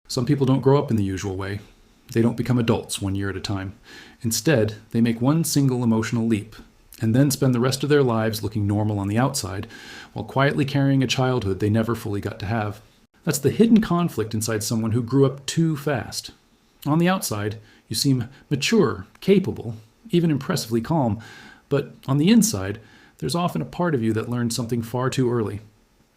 Some people don't grow up in the usual way. They don't become adults 1 year at a time. Instead, they make one single emotional leap, and then spend the rest of their lives looking normal on the outside, while quietly carrying a childhood they never fully got to have. That's the hidden conflict inside someone who grew up too fast. On the outside, you seem mature, capable, even impressively calm, but on the inside, there's often a part of you that learned something far too early.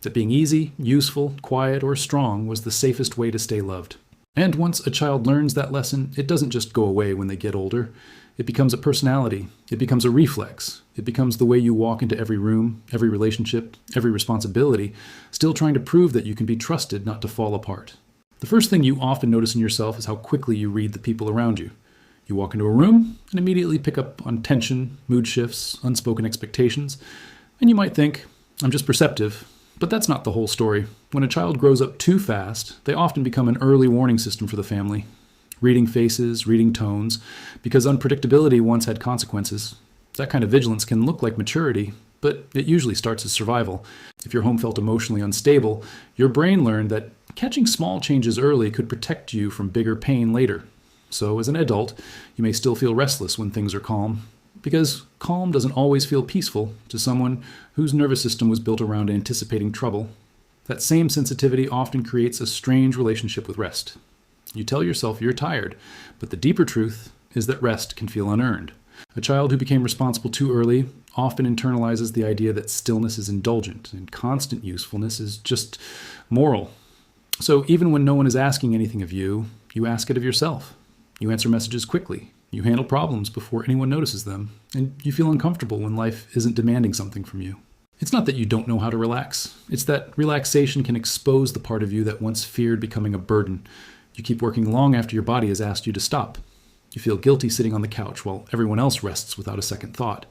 That being easy, useful, quiet, or strong was the safest way to stay loved. And once a child learns that lesson, it doesn't just go away when they get older. It becomes a personality. It becomes a reflex. It becomes the way you walk into every room, every relationship, every responsibility, still trying to prove that you can be trusted not to fall apart. The first thing you often notice in yourself is how quickly you read the people around you. You walk into a room and immediately pick up on tension, mood shifts, unspoken expectations, and you might think, I'm just perceptive. But that's not the whole story. When a child grows up too fast, they often become an early warning system for the family. Reading faces, reading tones, because unpredictability once had consequences. That kind of vigilance can look like maturity, but it usually starts as survival. If your home felt emotionally unstable, your brain learned that catching small changes early could protect you from bigger pain later. So as an adult, you may still feel restless when things are calm, because calm doesn't always feel peaceful to someone whose nervous system was built around anticipating trouble. That same sensitivity often creates a strange relationship with rest. You tell yourself you're tired, but the deeper truth is that rest can feel unearned. A child who became responsible too early often internalizes the idea that stillness is indulgent and constant usefulness is just moral. So even when no one is asking anything of you, you ask it of yourself. You answer messages quickly. You handle problems before anyone notices them, and you feel uncomfortable when life isn't demanding something from you. It's not that you don't know how to relax. It's that relaxation can expose the part of you that once feared becoming a burden. You keep working long after your body has asked you to stop. You feel guilty sitting on the couch while everyone else rests without a second thought.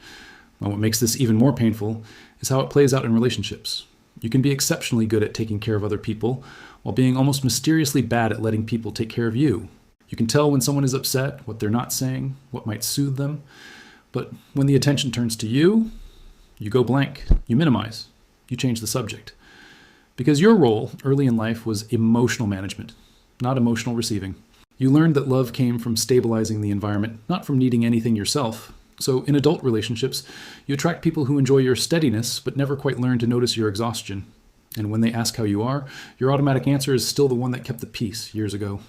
And what makes this even more painful is how it plays out in relationships. You can be exceptionally good at taking care of other people while being almost mysteriously bad at letting people take care of you. You can tell when someone is upset, what they're not saying, what might soothe them. But when the attention turns to you, you go blank. You minimize. You change the subject. Because your role early in life was emotional management, not emotional receiving. You learned that love came from stabilizing the environment, not from needing anything yourself. So in adult relationships, you attract people who enjoy your steadiness, but never quite learn to notice your exhaustion. And when they ask how you are, your automatic answer is still the one that kept the peace years ago.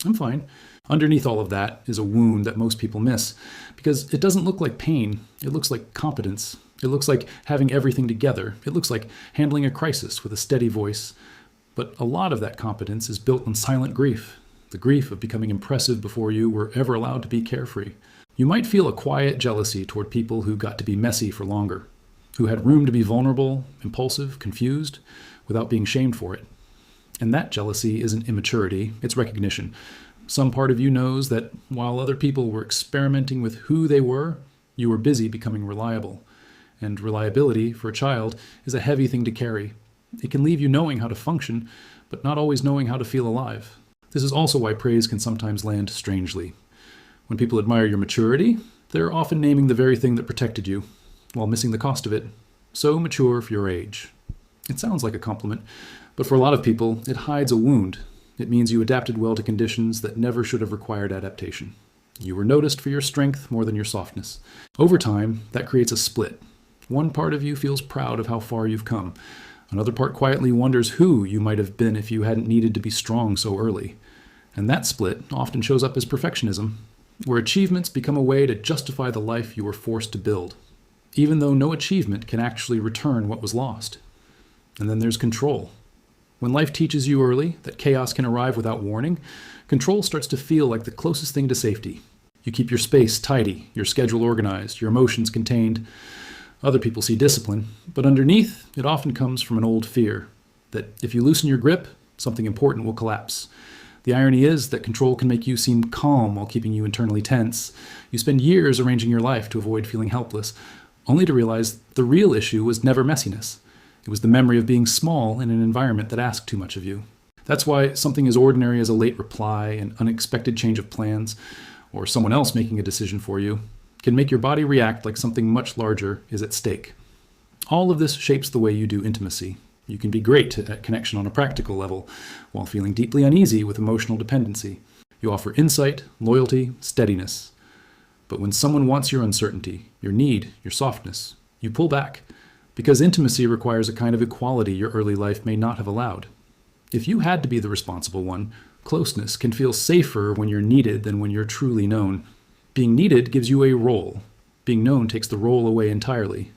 I'm fine. Underneath all of that is a wound that most people miss, because it doesn't look like pain. It looks like competence. It looks like having everything together. It looks like handling a crisis with a steady voice. But a lot of that competence is built on silent grief, the grief of becoming impressive before you were ever allowed to be carefree. You might feel a quiet jealousy toward people who got to be messy for longer, who had room to be vulnerable, impulsive, confused, without being shamed for it. And that jealousy isn't immaturity, it's recognition. Some part of you knows that while other people were experimenting with who they were, you were busy becoming reliable. And reliability, for a child, is a heavy thing to carry. It can leave you knowing how to function, but not always knowing how to feel alive. This is also why praise can sometimes land strangely. When people admire your maturity, they're often naming the very thing that protected you, while missing the cost of it. So mature for your age. It sounds like a compliment, but for a lot of people, it hides a wound. It means you adapted well to conditions that never should have required adaptation. You were noticed for your strength more than your softness. Over time, that creates a split. One part of you feels proud of how far you've come. Another part quietly wonders who you might have been if you hadn't needed to be strong so early. And that split often shows up as perfectionism, where achievements become a way to justify the life you were forced to build, even though no achievement can actually return what was lost. And then there's control. When life teaches you early that chaos can arrive without warning, control starts to feel like the closest thing to safety. You keep your space tidy, your schedule organized, your emotions contained. Other people see discipline, but underneath, it often comes from an old fear that if you loosen your grip, something important will collapse. The irony is that control can make you seem calm while keeping you internally tense. You spend years arranging your life to avoid feeling helpless, only to realize the real issue was never messiness. It was the memory of being small in an environment that asked too much of you. That's why something as ordinary as a late reply, an unexpected change of plans, or someone else making a decision for you, can make your body react like something much larger is at stake. All of this shapes the way you do intimacy. You can be great at connection on a practical level, while feeling deeply uneasy with emotional dependency. You offer insight, loyalty, steadiness. But when someone wants your uncertainty, your need, your softness, you pull back, because intimacy requires a kind of equality your early life may not have allowed. If you had to be the responsible one, closeness can feel safer when you're needed than when you're truly known. Being needed gives you a role. Being known takes the role away entirely.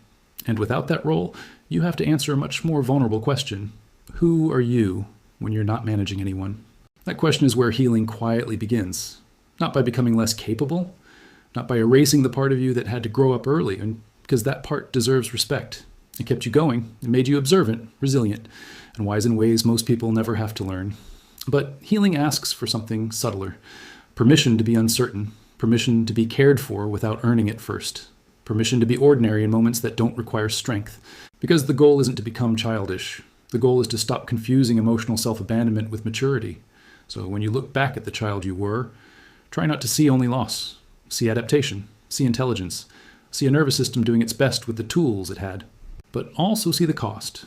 And without that role, you have to answer a much more vulnerable question. Who are you when you're not managing anyone? That question is where healing quietly begins. Not by becoming less capable, not by erasing the part of you that had to grow up early, and because that part deserves respect. It kept you going, it made you observant, resilient, and wise in ways most people never have to learn. But healing asks for something subtler. Permission to be uncertain, permission to be cared for without earning it first, permission to be ordinary in moments that don't require strength. Because the goal isn't to become childish. The goal is to stop confusing emotional self-abandonment with maturity. So when you look back at the child you were, try not to see only loss. See adaptation, see intelligence, see a nervous system doing its best with the tools it had. But also see the cost.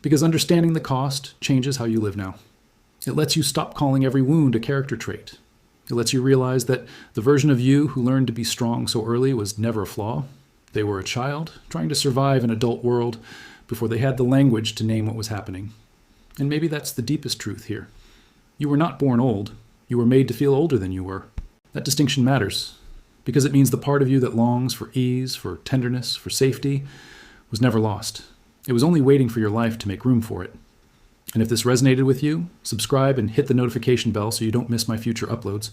Because understanding the cost changes how you live now. It lets you stop calling every wound a character trait. It lets you realize that the version of you who learned to be strong so early was never a flaw. They were a child trying to survive an adult world before they had the language to name what was happening. And maybe that's the deepest truth here. You were not born old. You were made to feel older than you were. That distinction matters, because it means the part of you that longs for ease, for tenderness, for safety, was never lost. It was only waiting for your life to make room for it. And if this resonated with you, subscribe and hit the notification bell so you don't miss my future uploads.